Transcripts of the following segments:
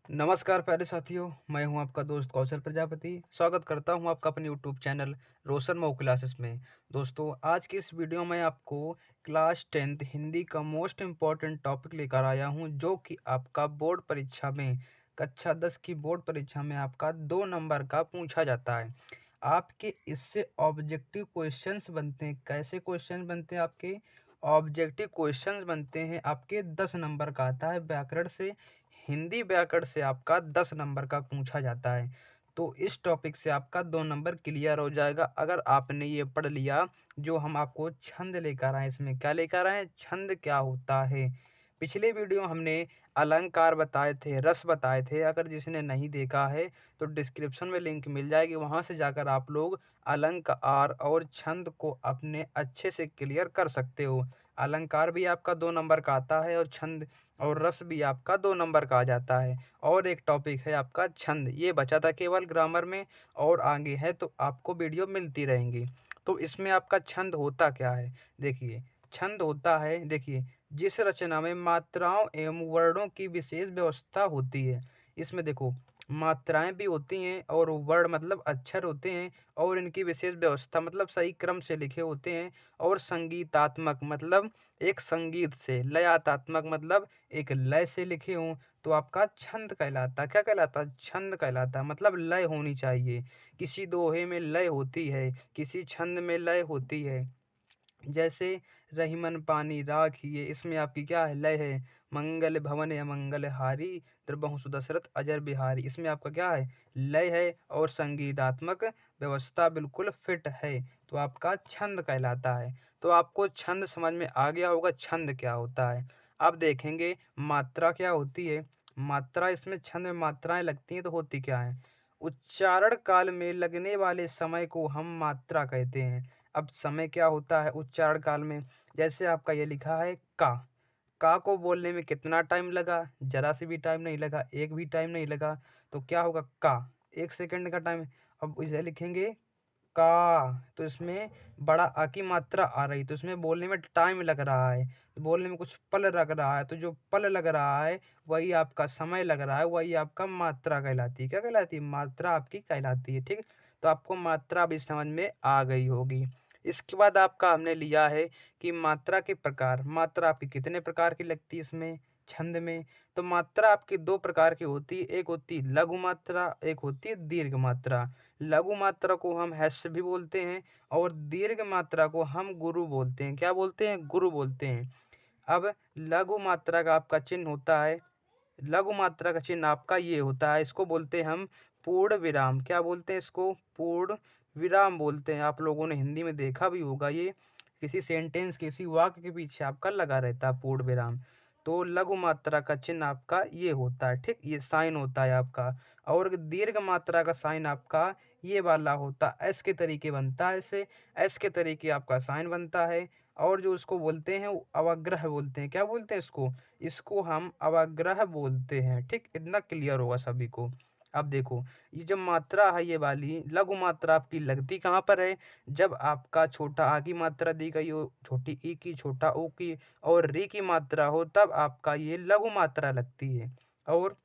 नमस्कार प्यारे साथियों, मैं हूं आपका दोस्त कौशल प्रजापति। स्वागत करता हूं आपका अपने यूट्यूब चैनल रोशन मऊ क्लासेस में। दोस्तों, आज की इस वीडियो में आपको क्लास 10th हिंदी का मोस्ट इम्पॉर्टेंट टॉपिक लेकर आया हूं, जो कि आपका बोर्ड परीक्षा में कक्षा 10 की बोर्ड परीक्षा में आपका 2 नंबर का पूछा जाता है। आपके इससे ऑब्जेक्टिव क्वेश्चंस बनते हैं। कैसे क्वेश्चन बनते हैं? आपके ऑब्जेक्टिव क्वेश्चंस बनते हैं आपके 10 नंबर का आता है व्याकरण से। हिंदी व्याकरण से आपका 10 नंबर का पूछा जाता है। तो इस टॉपिक से आपका 2 नंबर क्लियर हो जाएगा अगर आपने ये पढ़ लिया। जो हम आपको छंद लेकर आए, इसमें क्या लेकर आए? छंद क्या होता है। पिछले वीडियो हमने अलंकार बताए थे, रस बताए थे। अगर जिसने नहीं देखा है तो डिस्क्रिप्शन में लिंक मिल जाएगी, वहां से जाकर आप लोग अलंकार और छंद को अपने अच्छे से क्लियर कर सकते हो। अलंकार भी आपका 2 नंबर का आता है और छंद और रस भी आपका 2 नंबर का आ जाता है। और एक टॉपिक है आपका छंद, ये बचा था केवल ग्रामर में, और आगे है तो आपको वीडियो मिलती रहेंगी। तो इसमें आपका छंद होता क्या है? देखिए, छंद होता है, देखिए, जिस रचना में मात्राओं एवं वर्णों की विशेष व्यवस्था होती है। इसमें देखो, मात्राएं भी होती हैं और वर्ण मतलब अक्षर होते हैं, और इनकी विशेष व्यवस्था मतलब सही क्रम से लिखे होते हैं। और संगीतात्मक मतलब एक संगीत से, लयात्मक मतलब एक लय से लिखे हों, तो आपका छंद कहलाता। क्या कहलाता? छंद कहलाता। मतलब लय होनी चाहिए। किसी दोहे में लय होती है, किसी छंद में लय होती है। जैसे रहीमन पानी राखिए, इसमें आपकी क्या है? लय है। मंगल भवन अमंगल हारी, द्रबहुं सुदशरथ अजर बिहारी, इसमें आपका क्या है? लय है और संगीतात्मक व्यवस्था बिल्कुल फिट है, तो आपका छंद कहलाता है। तो आपको छंद समझ में आ गया होगा छंद क्या होता है। अब देखेंगे मात्रा क्या होती है। मात्रा, इसमें छंद में मात्राएं लगती हैं तो होती क्या है? उच्चारण काल में लगने वाले समय को हम मात्रा कहते हैं। अब समय क्या होता है उच्चारण काल में? जैसे आपका ये लिखा है का को बोलने में कितना टाइम लगा? जरा से भी टाइम नहीं लगा, एक भी टाइम नहीं लगा। तो क्या होगा? का, 1 सेकंड का टाइम। अब इसे लिखेंगे का, तो इसमें बड़ा आ की मात्रा आ रही, तो इसमें बोलने में टाइम लग रहा है, तो बोलने में कुछ पल लग रहा है, तो जो पल लग रहा है वही आपका समय लग रहा है, वही आपका मात्रा कहलाती है। क्या कहलाती है? मात्रा आपकी कहलाती है। ठीक, तो आपको मात्रा भी समझ में आ गई होगी। इसके बाद आपका हमने लिया है कि मात्रा के प्रकार। मात्रा आपकी कितने प्रकार की लगती है इसमें छंद में? तो मात्रा आपकी 2 प्रकार की होती है, एक होती है लघु मात्रा, एक होती है दीर्घ मात्रा। लघु मात्रा को हम ह्रस्व भी बोलते हैं और दीर्घ मात्रा को हम गुरु बोलते हैं। क्या बोलते हैं? गुरु बोलते हैं। अब लघु मात्रा का आपका चिन्ह होता है, लघु मात्रा का चिन्ह आपका ये होता है, इसको बोलते हैं हम पूर्ण विराम। क्या बोलते हैं इसको? पूर्ण विराम बोलते हैं। आप लोगों ने हिंदी में देखा भी होगा, ये किसी सेंटेंस, किसी वाक्य के पीछे आपका लगा रहता है पूर्ण विराम। तो लघु मात्रा का चिन्ह आपका ये होता है। ठीक, ये साइन होता है आपका। और दीर्घ मात्रा का साइन आपका ये वाला होता है, एस के तरीके बनता है, ऐसे एस के तरीके आपका साइन बनता है। और जो उसको बोलते हैं वो अवग्रह बोलते हैं। क्या बोलते हैं इसको? इसको हम अवग्रह बोलते हैं। ठीक, इतना क्लियर होगा सभी को। अब देखो, ये जो मात्रा है ये वाली लघु मात्रा आपकी लगती कहाँ पर है? जब आपका छोटा आ की मात्रा दी गई हो, छोटी ई की, छोटा ओ की और री की मात्रा हो, तब आपका ये लघु मात्रा लगती है। और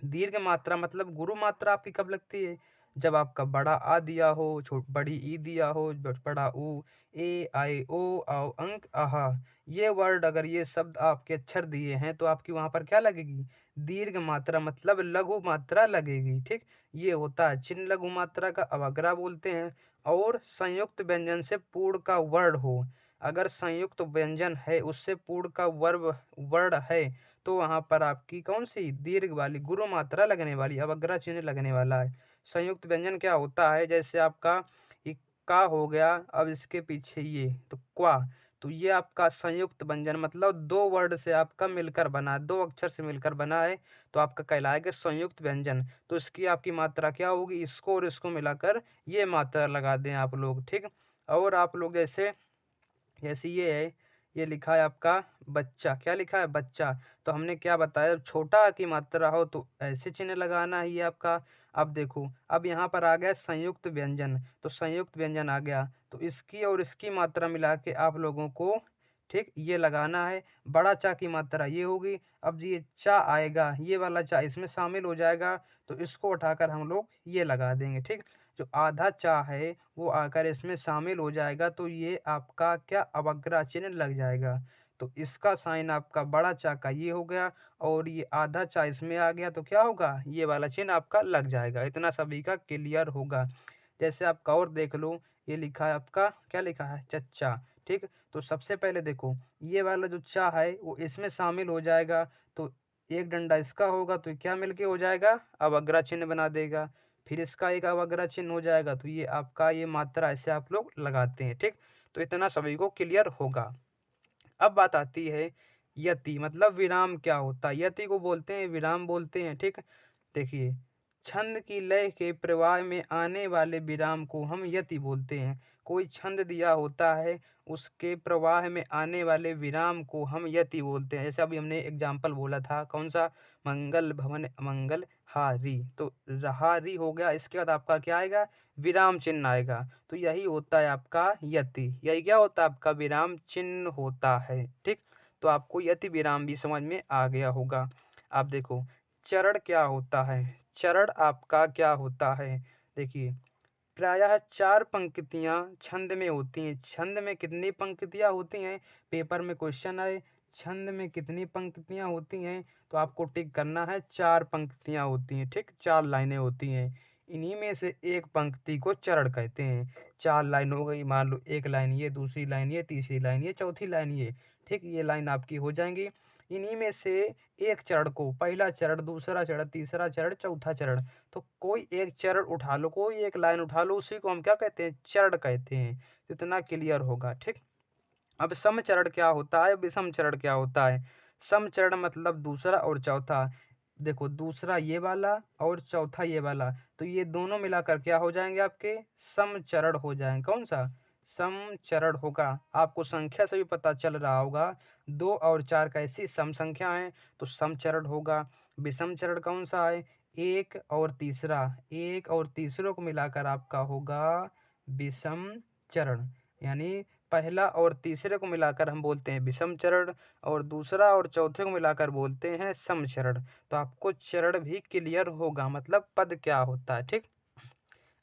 दीर्घ मात्रा मतलब गुरु मात्रा आपकी कब लगती है? जब आपका बड़ा आ दिया हो, बड़ी ई दिया हो, बड़ा ऊ, ए आई ओ औ अंक आहा, ये वर्ड अगर ये शब्द आपके अक्षर दिए हैं तो आपकी वहां पर क्या लगेगी? दीर्घ मात्रा मतलब लघु मात्रा लगेगी। ठीक, ये होता है चिन्ह लघु मात्रा का, अवग्रह बोलते हैं। और संयुक्त व्यंजन से पूर्ण का वर्ण हो, अगर संयुक्त व्यंजन है उससे पूर्ण का वर्ब वर्ण है, तो वहां पर आपकी कौन सी? दीर्घ वाली गुरु मात्रा लगने वाली, अवग्रह चिन्ह लगने वाला है। संयुक्त व्यंजन क्या होता है? जैसे आपका ये का हो गया, अब इसके पीछे ये तो क्वा, तो ये आपका संयुक्त व्यंजन मतलब 2 वर्ड से आपका मिलकर बना है, 2 अक्षर से मिलकर बना है, तो आपका कहलाएगा संयुक्त व्यंजन। तो इसकी आपकी मात्रा क्या होगी? इसको और इसको मिलाकर ये मात्रा लगा दें आप लोग। ठीक, और आप लोग जैसे जैसे ये है, ये लिखा है आपका बच्चा। क्या लिखा है? बच्चा। तो हमने क्या बताया? जब छोटा आ की मात्रा हो तो ऐसे चिन्ह लगाना है ये आपका। अब देखो, अब यहाँ पर आ गया संयुक्त व्यंजन, तो संयुक्त व्यंजन आ गया, तो इसकी और इसकी मात्रा मिला के आप लोगों को ठीक, ये लगाना है। बड़ा चा की मात्रा ये होगी। अब ये चा आएगा, ये वाला चा इसमें शामिल हो जाएगा, तो इसको उठाकर हम लोग ये लगा देंगे। ठीक, जो आधा चा है वो आकर इसमें शामिल हो जाएगा, तो ये आपका क्या अवग्रह चिन्ह लग जाएगा। तो इसका साइन आपका बड़ा चा का ये हो गया, और ये आधा चा इसमें आ गया, तो क्या होगा, ये वाला चिन्ह आपका लग जाएगा। इतना सभी का क्लियर होगा। जैसे आपका और देख लो, ये लिखा है आपका, क्या लिखा है, चच्चा। ठीक, तो सबसे पहले देखो, ये वाला जो चा है वो इसमें शामिल हो जाएगा, तो एक डंडा इसका होगा, तो क्या मिलके हो जाएगा, अवग्रह चिन्ह बना देगा। फिर इसका एक अवग्रह चिन्ह हो जाएगा, तो ये आपका ये मात्रा ऐसे आप लोग लगाते हैं। ठीक, तो इतना सभी को क्लियर होगा। अब बात आती है यति, मतलब विराम क्या होता है। यति को बोलते हैं विराम बोलते हैं। ठीक, देखिए, छंद की लय के प्रवाह में आने वाले विराम को हम यति बोलते हैं। कोई छंद दिया होता है, उसके प्रवाह में आने वाले विराम को हम यति बोलते हैं। जैसे अभी हमने एग्जाम्पल बोला था, कौन सा, मंगल भवन मंगल हारी, तो रहारी हो गया, इसके बाद आपका क्या आएगा, विराम चिन्ह आएगा। तो यही होता है आपका यति। यही क्या होता है, आपका विराम चिन्ह होता है। ठीक, तो आपको यति विराम भी समझ में आ गया होगा। आप देखो, चरण क्या होता है। चरण आपका क्या होता है, देखिए, प्रायः 4 पंक्तियाँ छंद में होती हैं। छंद में कितनी पंक्तियाँ होती हैं, पेपर में क्वेश्चन आए, छंद में कितनी पंक्तियाँ होती हैं, तो आपको टिक करना है, 4 पंक्तियाँ होती हैं। ठीक, 4 लाइनें होती हैं। इन्हीं में से एक पंक्ति को चरण कहते हैं। 4 लाइन हो गई, मान लो एक लाइन ये, दूसरी लाइन ये, तीसरी लाइन ये, चौथी लाइन ये। ठीक, ये लाइन आपकी हो जाएंगी। इन्हीं में से एक चरण को, पहला चरण, दूसरा चरण, तीसरा चरण, चौथा चरण, तो कोई एक चरण उठा लो, कोई एक लाइन उठा लो, उसी को हम क्या कहते हैं, चरण कहते हैं। इतना क्लियर होगा। ठीक, अब सम चरण क्या होता है, विषम चरण क्या होता है। सम चरण मतलब दूसरा और चौथा। देखो, दूसरा ये वाला और चौथा ये वाला, तो ये दोनों मिलाकर क्या हो जाएंगे, आपके सम चरण हो जाएंगे। कौन सा, सम चरण होगा। आपको संख्या से भी पता चल रहा होगा, 2 और 4 कैसी सम संख्या है, तो सम चरण होगा। विषम चरण कौन सा है, एक और तीसरा, एक और तीसरों को मिलाकर आपका होगा विषम चरण। यानी पहला और तीसरे को मिलाकर हम बोलते हैं विषम चरण, और दूसरा और चौथे को मिलाकर बोलते हैं सम चरण। तो आपको चरण भी क्लियर होगा, मतलब पद क्या होता है। ठीक,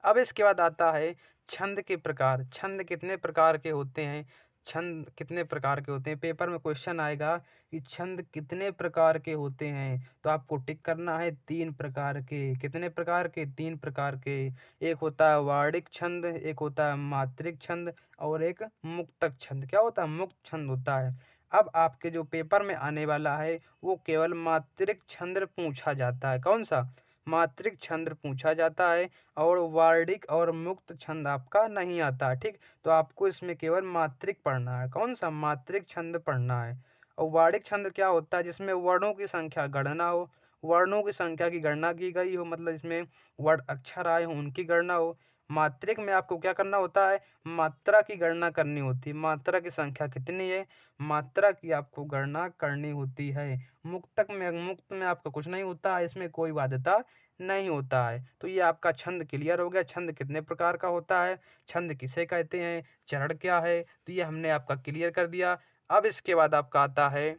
अब इसके बाद आता है छंद के प्रकार। छंद कितने प्रकार के होते हैं, छंद कितने प्रकार के होते हैं, पेपर में क्वेश्चन आएगा कि छंद कितने प्रकार के होते हैं, तो आपको टिक करना है 3 प्रकार के। कितने प्रकार के, 3 प्रकार के। एक होता है वार्णिक छंद, एक होता है मात्रिक छंद, और एक मुक्तक छंद। क्या होता है, मुक्त छंद होता है। अब आपके जो पेपर में आने वाला है वो केवल मात्रिक छंद पूछा जाता है। कौन सा, मात्रिक छंद पूछा जाता है, और वार्णिक और मुक्त छंद आपका नहीं आता। ठीक, तो आपको इसमें केवल मात्रिक पढ़ना है। कौन सा, मात्रिक छंद पढ़ना है। और वार्णिक छंद क्या होता है, जिसमें वर्णों की संख्या गणना हो, वर्णों की संख्या की गणना की गई हो, मतलब इसमें वर्ण अक्षर आए हो उनकी गणना हो। मात्रिक में आपको क्या करना होता है, मात्रा की गणना करनी होती है, मात्रा की संख्या कितनी है, मात्रा की आपको गणना करनी होती है। मुक्त में आपका कुछ नहीं होता है, इसमें कोई बाध्यता नहीं होता है। तो ये आपका छंद क्लियर हो गया। छंद कितने प्रकार का होता है, छंद किसे कहते हैं, चरण क्या है, तो ये हमने आपका क्लियर कर दिया। अब इसके बाद आपका आता है,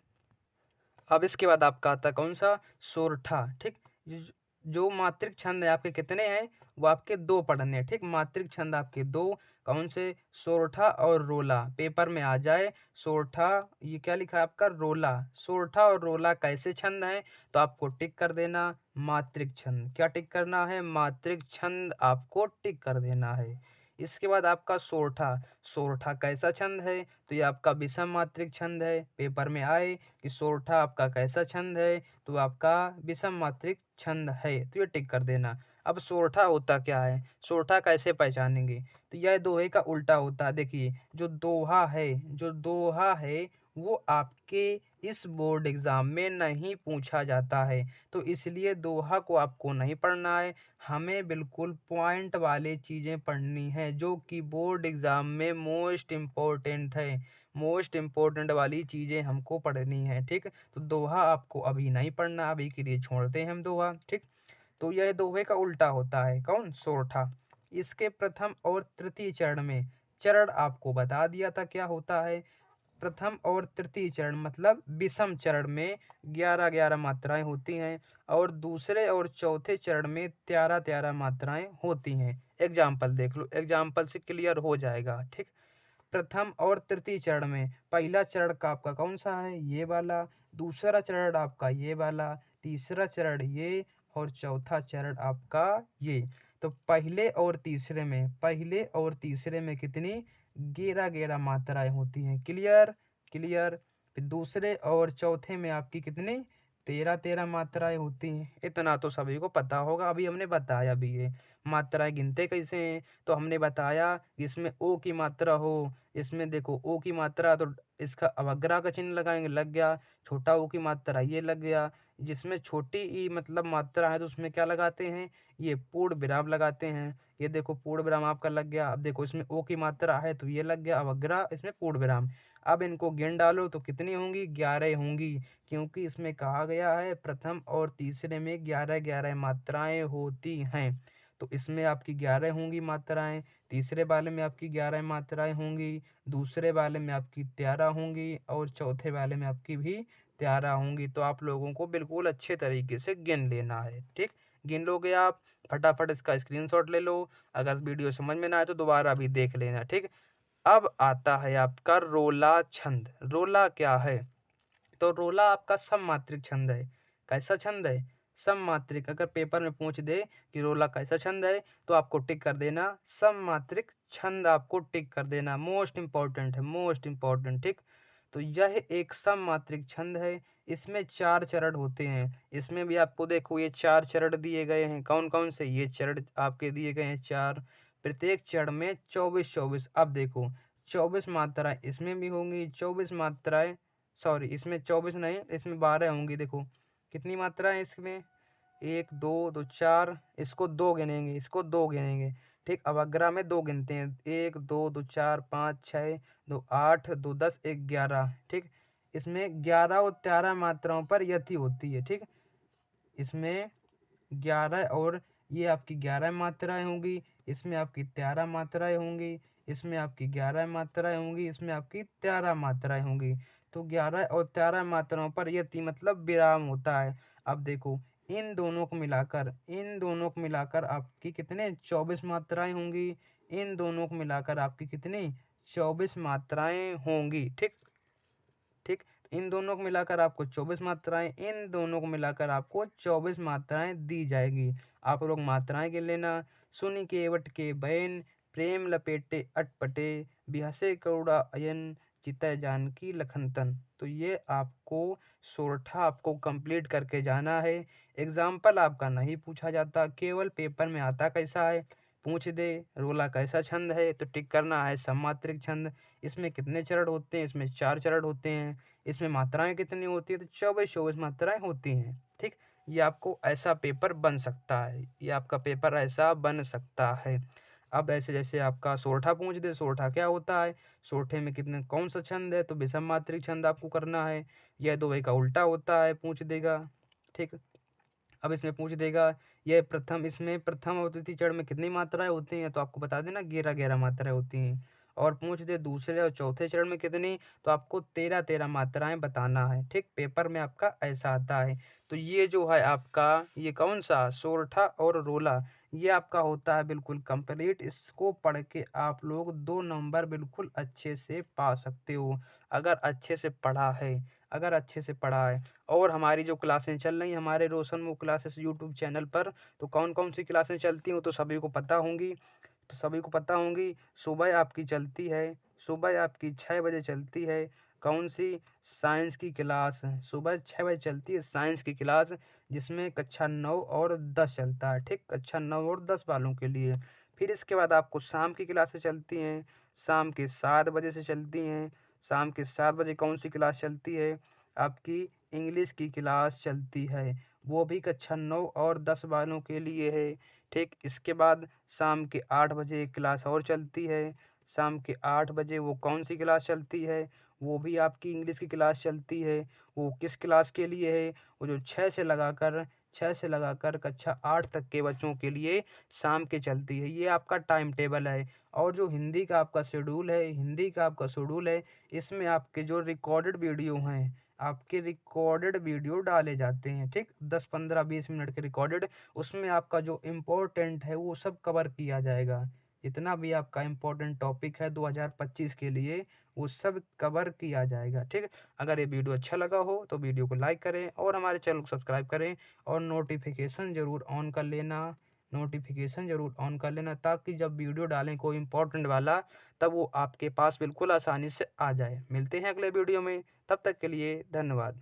अब इसके बाद आपका आता है कौन सा, सोरठा। ठीक, ज- जो मात्रिक छंद है आपके कितने हैं, वो आपके 2 पढ़ने हैं। ठीक, मात्रिक छंद आपके 2, कौन से, सोरठा और रोला। पेपर में आ जाए सोरठा, ये क्या लिखा है आपका, रोला। सोरठा और रोला कैसे छंद हैं, तो आपको टिक कर देना, मात्रिक छंद। क्या टिक करना है, मात्रिक छंद आपको टिक कर देना है। इसके बाद आपका सोरठा। सोरठा कैसा छंद है, तो ये आपका विषम मात्रिक छंद है। पेपर में आए कि सोरठा आपका कैसा छंद है, तो आपका विषम मात्रिक छंद है, तो ये टिक कर देना। अब सोरठा होता क्या है, सोरठा कैसे पहचानेंगे, तो यह दोहे का उल्टा होता है। देखिए, जो दोहा है, जो दोहा है वो आपके इस बोर्ड एग्जाम में नहीं पूछा जाता है, तो इसलिए दोहा को आपको नहीं पढ़ना है। हमें बिल्कुल पॉइंट वाली चीज़ें पढ़नी है, जो कि बोर्ड एग्जाम में मोस्ट इम्पोर्टेंट है। मोस्ट इम्पोर्टेंट वाली चीज़ें हमको पढ़नी है। ठीक, तो दोहा आपको अभी नहीं पढ़ना, अभी के लिए छोड़ते हैं हम दोहा। ठीक, तो यह दोहे का उल्टा होता है, कौन, सोरठा। इसके प्रथम और तृतीय चरण में, चरण आपको बता दिया था क्या होता है, प्रथम और तृतीय चरण मतलब विषम चरण में 11-11 मात्राएं होती हैं और दूसरे और चौथे चरण में 13-13 मात्राएं होती हैं। एग्जाम्पल देख लो, एग्जाम्पल से क्लियर हो जाएगा। ठीक, प्रथम और तृतीय चरण में पहला चरण का आपका कौन सा है, ये वाला। दूसरा चरण आपका ये वाला। तीसरा चरण ये और चौथा चरण आपका ये। तो पहले और तीसरे में कितनी 11-11 मात्राएं होती हैं। Clear clear. फिर दूसरे और चौथे में आपकी कितनी 13-13 मात्राएं होती हैं। इतना तो सभी को पता होगा, अभी हमने बताया भी है। मात्राएं गिनते कैसे हैं, तो हमने बताया इसमें ओ की मात्रा हो, इसमें देखो ओ की मात्रा तो इसका अवग्रह का चिन्ह लगाएंगे, लग गया। छोटा ओ की मात्रा ये लग गया। जिसमें छोटी ई मतलब मात्रा है तो उसमें क्या लगाते हैं, ये पूर्ण विराम लगाते हैं। ये देखो पूर्ण विराम आपका लग गया। अब देखो इसमें ओ की मात्रा है तो ये लग गया अवग्रह, इसमें पूर्ण विराम। अब इनको गिन डालो तो कितनी होंगी, 11 होंगी, क्योंकि इसमें कहा गया है प्रथम और तीसरे में 11-11 मात्राएं होती हैं। तो इसमें आपकी 11 होंगी मात्राएं, तीसरे वाले में आपकी 11 मात्राएं होंगी, दूसरे वाले में आपकी 13 होंगी और चौथे वाले में आपकी भी 13 होंगी। तो आप लोगों को बिल्कुल अच्छे तरीके से गिन लेना है। ठीक, गिन लोगे आप, फटाफट इसका स्क्रीनशॉट ले लो। अगर वीडियो समझ में ना आए तो दोबारा भी देख लेना। ठीक, अब आता है आपका रोला छंद। रोला क्या है, तो रोला आपका सममात्रिक छंद है। कैसा छंद है, सममात्रिक। अगर पेपर में पूछ दे कि रोला कैसा छंद है तो आपको टिक कर देना सममात्रिक छंद, आपको टिक कर देना। मोस्ट इंपॉर्टेंट है, मोस्ट इंपॉर्टेंट। ठीक, तो यह एक सममात्रिक छंद है। इसमें 4 चरण होते हैं। इसमें भी आपको देखो ये 4 चरण दिए गए हैं। कौन कौन से, ये चरण आपके दिए गए हैं 4। प्रत्येक चरण में 24-24। अब देखो 24 मात्राएं इसमें भी होंगी, 24 मात्राएं, सॉरी इसमें 24 नहीं, इसमें 12 होंगी। देखो कितनी मात्रा है इसमें, 1 2 2 4, इसको 2 गिनेंगे, इसको 2 गिनेंगे। ठीक, अवग्रह में 2 गिनते हैं, 1 2 2 4 5 6 2 8 2 10 11। ठीक, इसमें 11 और 13 मात्राओं पर यति होती है। ठीक, इसमें 11 और ये आपकी 11 मात्राएं होंगी, इसमें आपकी 13 मात्राएं होंगी, इसमें आपकी 11 मात्राएं होंगी, इसमें आपकी 13 मात्राएं होंगी। तो 11 और 13 मात्राओं पर यति मतलब विराम होता है। अब देखो इन दोनों को मिलाकर आपकी कितने 24 मात्राएं होंगी। इन दोनों को मिलाकर आपकी कितनी 24 मात्राएं होंगी। ठीक, ठीक, इन दोनों को मिलाकर आपको 24 मात्राएं, इन दोनों को मिलाकर आपको 24 मात्राएं दी जाएगी। आप लोग मात्राएं गिन लेना। सुनि केवट के बयन, प्रेम लपेटे अटपटे, बिहसे करुणा अयन, चितय जानकी लखनतन। तो ये आपको सोरठा आपको कंप्लीट करके जाना है। एग्जाम्पल आपका नहीं पूछा जाता, केवल पेपर में आता कैसा है, पूछ दे रोला कैसा छंद है तो टिक करना है सममात्रिक छंद। इसमें कितने चरण होते हैं, इसमें 4 चरण होते हैं। इसमें मात्राएं कितनी होती है, तो 24-24 मात्राएं होती हैं। ठीक, ये आपको ऐसा पेपर बन सकता है, ये आपका पेपर ऐसा बन सकता है। अब ऐसे जैसे आपका सोरठा पूछ दे, सोरठा क्या होता है, सोरठे में कितने कौन सा छंद है, तो विषम मात्रिक छंद आपको करना है। यह दो का उल्टा होता है, पूछ देगा। ठीक, अब इसमें पूछ देगा ये प्रथम, इसमें प्रथम और तृतीय चरण में कितनी मात्राएं होती हैं, तो आपको बता देना 11-11 मात्राएं होती हैं। और पूछ दे दूसरे और चौथे चरण में कितनी, तो आपको 13-13 मात्राएं बताना है। ठीक, पेपर में आपका ऐसा आता है। तो ये जो है आपका ये कौन सा सोरठा और रोला, ये आपका होता है बिल्कुल कंप्लीट। इसको पढ़ के आप लोग 2 नंबर बिल्कुल अच्छे से पा सकते हो, अगर अच्छे से पढ़ा है, अगर अच्छे से पढ़ा है। और हमारी जो क्लासें चल रही हैं हमारे रोशन मूक क्लासेस यूट्यूब चैनल पर, तो कौन कौन सी क्लासें चलती हैं तो सभी को पता होंगी, सुबह आपकी चलती है, सुबह आपकी 6 बजे चलती है। कौन सी, साइंस की क्लास, सुबह 6 बजे चलती है साइंस की क्लास, जिसमें कक्षा 9 और 10 चलता है। ठीक, कक्षा 9 और 10 वालों के लिए। फिर इसके बाद आपको शाम की क्लासें चलती हैं, शाम के 7 बजे से चलती हैं। शाम के 7 बजे कौन सी क्लास चलती है, आपकी इंग्लिश की क्लास चलती है, वो भी कक्षा 9 और 10 वालों के लिए है। ठीक, इसके बाद शाम के 8 बजे एक क्लास और चलती है। शाम के 8 बजे वो कौन सी क्लास चलती है, वो भी आपकी इंग्लिश की क्लास चलती है। वो किस क्लास के लिए है, वो जो 6 से लगाकर 6 से लगाकर कक्षा 8 तक के बच्चों के लिए शाम के चलती है। ये आपका टाइम टेबल है। और जो हिंदी का आपका शेड्यूल है, इसमें आपके जो रिकॉर्डेड वीडियो हैं, आपके रिकॉर्डेड वीडियो डाले जाते हैं, ठीक? 10, 15, 20 मिनट के रिकॉर्डेड, उसमें आपका जो इम्पोर्टेंट है वो सब कवर किया जाएगा। जितना भी आपका इम्पोर्टेंट टॉपिक है 2025 के लिए, वो सब कवर किया जाएगा, ठीक? अगर ये वीडियो अच्छा लगा हो तो वीडियो को लाइक करें और हमारे चैनल को सब्सक्राइब करें और नोटिफिकेशन ज़रूर ऑन कर लेना, ताकि जब वीडियो डालें कोई इम्पोर्टेंट वाला, तब वो आपके पास बिल्कुल आसानी से आ जाए। मिलते हैं अगले वीडियो में, तब तक के लिए धन्यवाद।